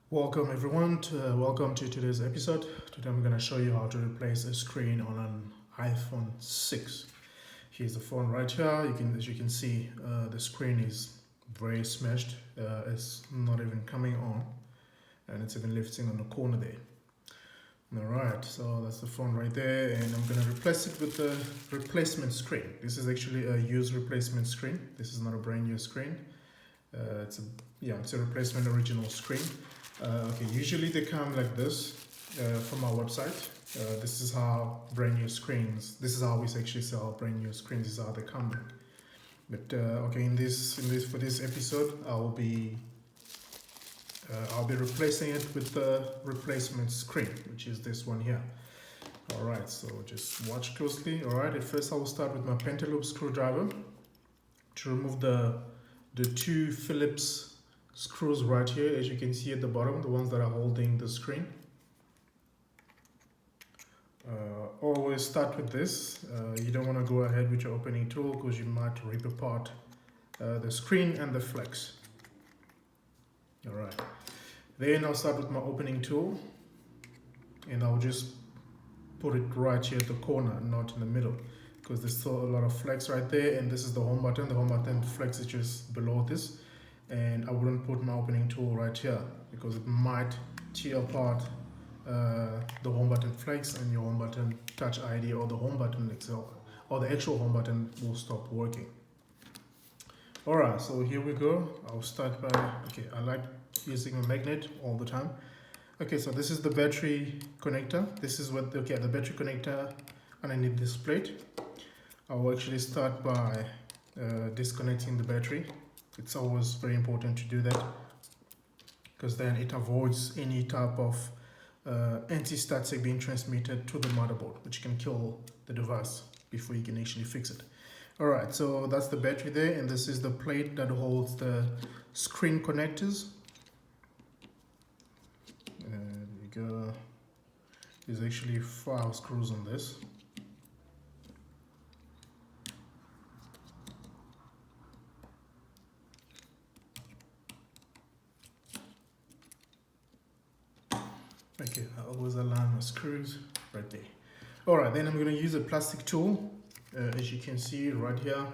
Welcome to today's episode. Today I'm going to show you how to replace a screen on an iPhone 6. Here's the phone right here. As you can see, the screen is very smashed. It's not even coming on, and it's even lifting on the corner there. Alright, so that's the phone right there, and I'm going to replace it with the replacement screen. This is actually a used replacement screen. This is not a brand new screen. It's a replacement original screen. Okay, usually they come like this from our website. This is how brand new screens. This is how we actually sell brand new screens. This is how they come. But okay, for this episode, I'll be replacing it with the replacement screen, which is this one here. All right, so just watch closely. All right, at first I will start with my pentaloop screwdriver to remove the two Phillips screws right here, as you can see at the bottom, the ones that are holding the screen. Always start with this. You don't want to go ahead with your opening tool because you might rip apart the screen and the flex. Alright, then I'll start with my opening tool, and I'll just put it right here at the corner, not in the middle, because there's still a lot of flex right there, and this is the home button. The home button flex is just below this, and I wouldn't put my opening tool right here because it might tear apart the home button flex, and your home button touch ID or the home button itself or the actual home button will stop working. Alright, so here we go. I'll start by, I like using a magnet all the time. Okay, so this is the battery connector. This is what, the battery connector underneath this plate. I will actually start by disconnecting the battery. It's always very important to do that because then it avoids any type of anti-static being transmitted to the motherboard, which can kill the device before you can actually fix it. Alright, so that's the battery there, and this is the plate that holds the screen connectors. There you go. There's actually 5 screws on this. Okay, I always align my screws right there. Alright, then I'm going to use a plastic tool, as you can see right here.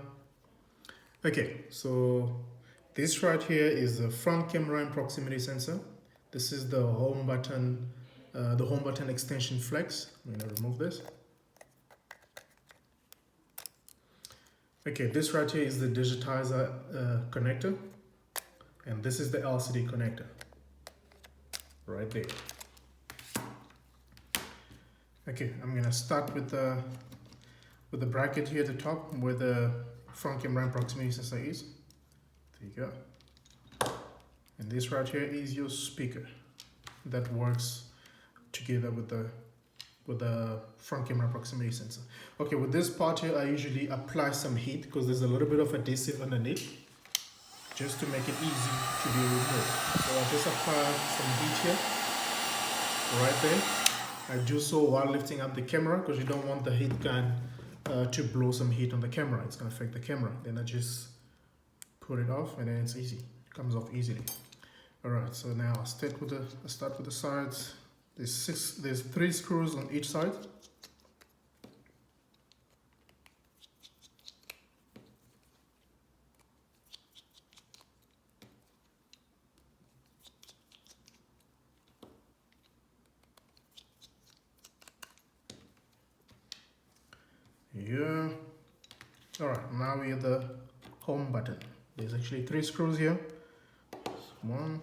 Okay, so this right here is the front camera and proximity sensor. This is the home button extension flex. I'm going to remove this. Okay, this right here is the digitizer connector, and this is the LCD connector right there. Okay, I'm gonna start with the bracket here at the top where the front camera and proximity sensor is. There you go. And this right here is your speaker that works together with the front camera proximity sensor. Okay, with this part here, I usually apply some heat because there's a little bit of adhesive underneath, just to make it easy to be removed. So I just apply some heat here, right there. I do so while lifting up the camera because you don't want the heat gun to blow some heat on the camera. It's going to affect the camera. Then I just put it off, and then it's easy. It comes off easily. Alright, so now I'll start with the sides. There's 3 screws on each side. Yeah. Alright, now we have the home button. There's actually 3 screws here. One.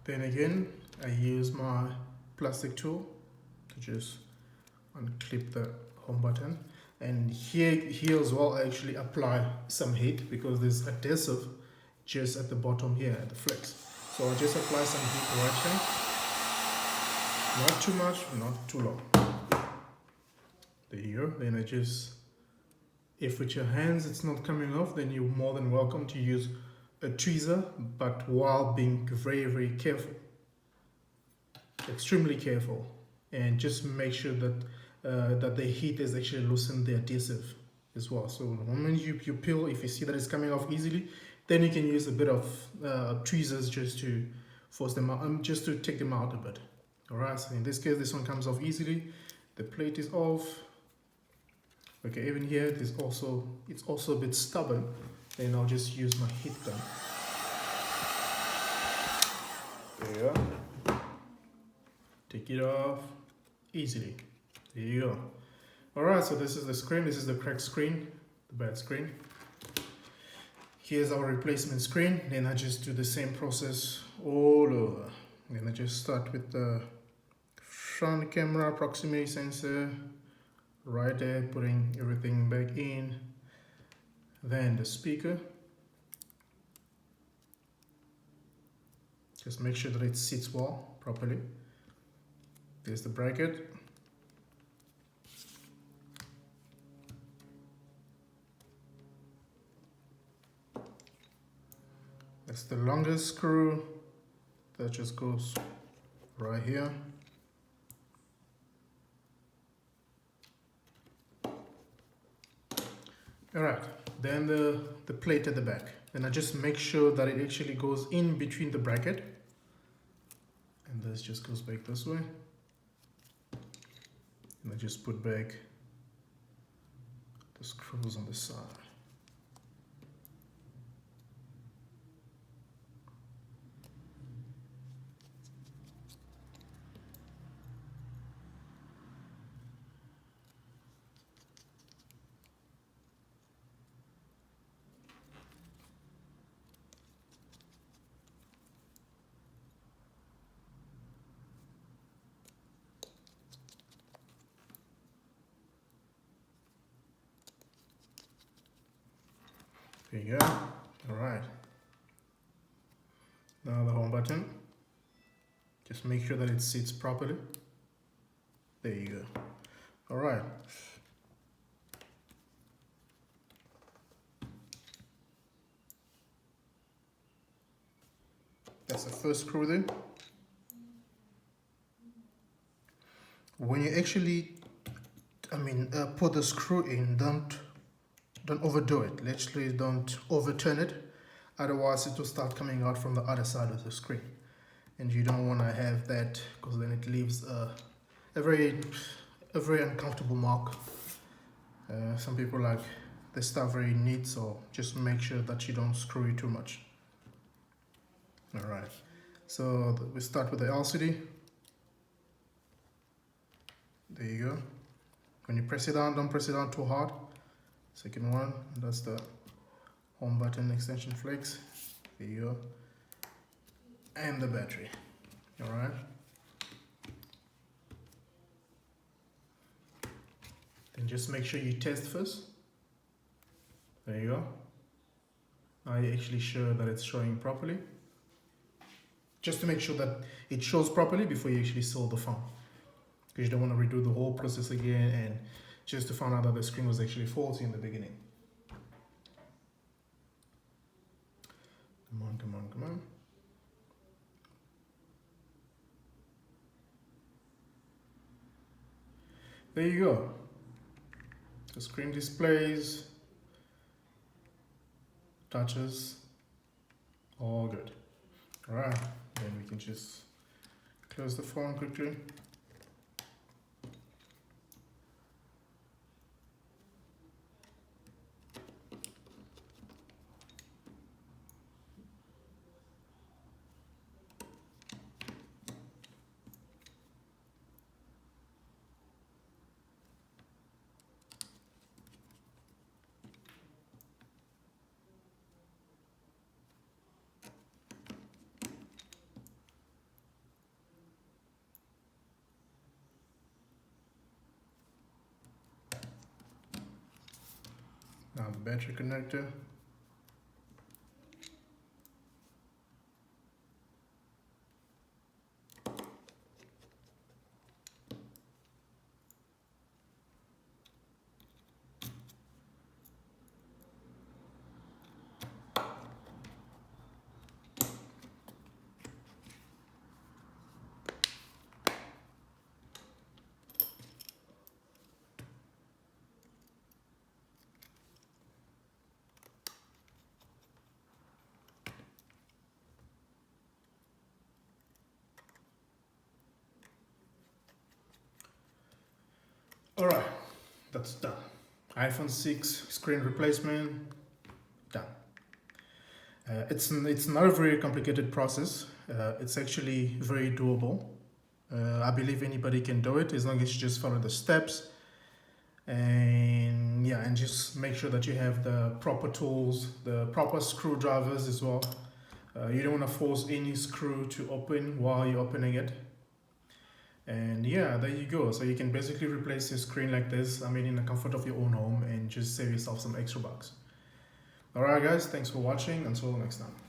Then again, I use my plastic tool to just unclip the home button. And here as well, I actually apply some heat because there's adhesive just at the bottom here at the flex. So I just apply some heat right here. Not too much, not too long. There you go. Then if with your hands it's not coming off, then you're more than welcome to use a tweezer, but while being very, very careful. Extremely careful. And just make sure that that the heat has actually loosened the adhesive as well. So the moment you peel, if you see that it's coming off easily, then you can use a bit of tweezers just to force them out, just to take them out a bit. All right, so in this case, this one comes off easily. The plate is off. Okay, even here, it's also a bit stubborn. Then I'll just use my heat gun. There you go. Take it off easily. There you go. Alright, so this is the screen. This is the cracked screen, the bad screen. Here's our replacement screen. Then I just do the same process all over. Then I just start with the front camera proximity sensor. Right there, putting everything back in. Then the speaker. Just make sure that it sits well, properly. There's the bracket. That's the longest screw. That just goes right here. Alright, then the plate at the back. Then I just make sure that it actually goes in between the bracket. And this just goes back this way. And I just put back the screws on the side. There you go. Alright. Now the home button. Just make sure that it sits properly. There you go. Alright. That's the first screw there. When you actually, put the screw in, don't overdo it. Literally don't overturn it. Otherwise it will start coming out from the other side of the screen. And you don't want to have that, because then it leaves a very uncomfortable mark. Some people like the stuff very neat, so just make sure that you don't screw it too much. Alright, so we start with the LCD. There you go. When you press it down, don't press it down too hard. Second one, that's the home button extension flex. There you go. And the battery. Alright. Then just make sure you test first. There you go. Now you're actually sure that it's showing properly. Just to make sure that it shows properly before you actually sell the phone. Because you don't want to redo the whole process again and just to find out that the screen was actually faulty in the beginning. Come on, come on, come on. There you go. The screen displays, touches, all good. All right, then we can just close the phone quickly. Now the battery connector. that's done. iPhone 6 screen replacement, done. It's not a very complicated process. It's actually very doable. I believe anybody can do it as long as you just follow the steps. And yeah, and just make sure that you have the proper tools, the proper screwdrivers as well. You don't want to force any screw to open while you're opening it. And yeah, there you go. So you can basically replace your screen like this, I mean, in the comfort of your own home, and just save yourself some extra bucks. Alright guys, thanks for watching. Until next time.